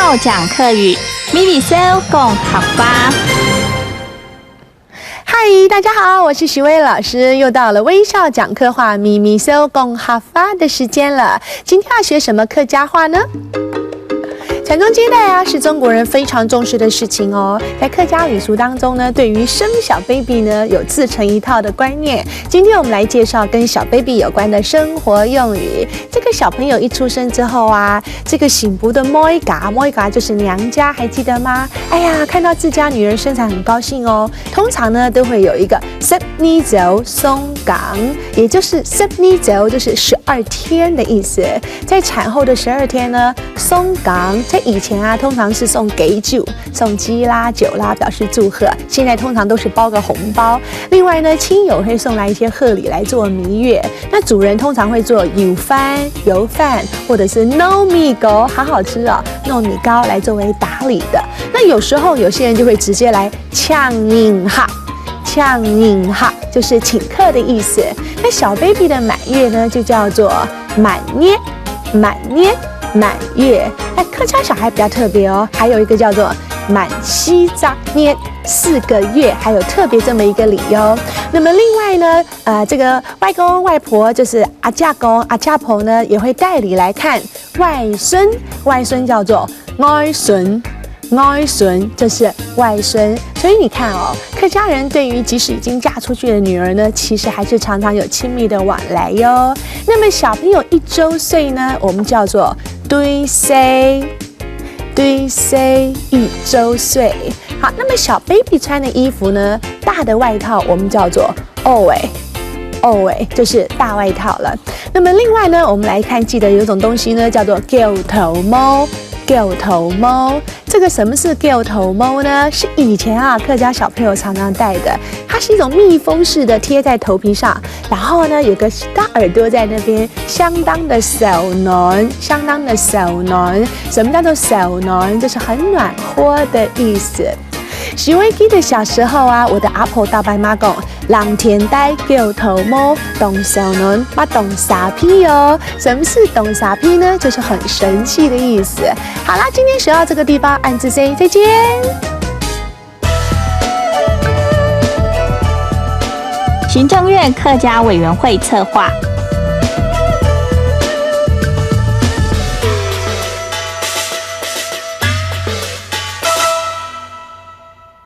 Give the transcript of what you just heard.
校讲客语，咪咪笑讲客话。嗨，大家好，我是徐薇老师，又到了微笑讲客话咪咪笑讲客话的时间了。今天要学什么客家话呢？传宗接代啊，是中国人非常重视的事情哦。在客家语俗当中呢，对于生小 baby 呢，有自成一套的观念。今天我们来介绍跟小 baby 有关的生活用语。这个小朋友一出生之后啊，这个醒不的摸一嘎就是娘家，还记得吗？哎呀，看到自家女儿生产很高兴哦。通常呢，都会有一个12周松港，也就是12周就是12天的意思。在产后的12天呢，松港。在以前啊，通常是送给酒、送鸡啦、酒啦，表示祝贺。现在通常都是包个红包。另外呢，亲友会送来一些贺礼来做蜜月。那主人通常会做油饭，或者是糯米糕，好好吃哦，糯米糕来作为打理的。那有时候有些人就会直接来呛饮哈，就是请客的意思。那小 baby 的满月呢，就叫做满月。那客家小孩比较特别哦，还有一个叫做满西杂年4个月，还有特别这么一个理由。那么另外呢，这个外公外婆就是阿家公阿家婆呢，也会带礼来看外孙叫做外孙就是外孙。所以你看哦，客家人对于即使已经嫁出去的女儿呢，其实还是常常有亲密的往来哟。那么小朋友1周岁呢，我们叫做对岁1周岁。好，那么小 baby 穿的衣服呢，大的外套我们叫做袄尾，就是大外套了。那么另外呢，我们来看，记得有种东西呢，叫做狗头帽。这个什么是狗头帽呢？是以前啊客家小朋友常常戴的，它是一种密封式的，贴在头皮上，然后呢有个大耳朵在那边，相当的小暖。什么叫做小暖？就是很暖和的意思。徐薇记得小时候啊，我的阿婆大伯妈讲，人田戴狗头帽，懂小暖，把懂傻屁哦。什么是懂傻屁呢？就是很神气的意思。好啦，今天学到这个地方，按字 say 再见。行政院客家委员会策划。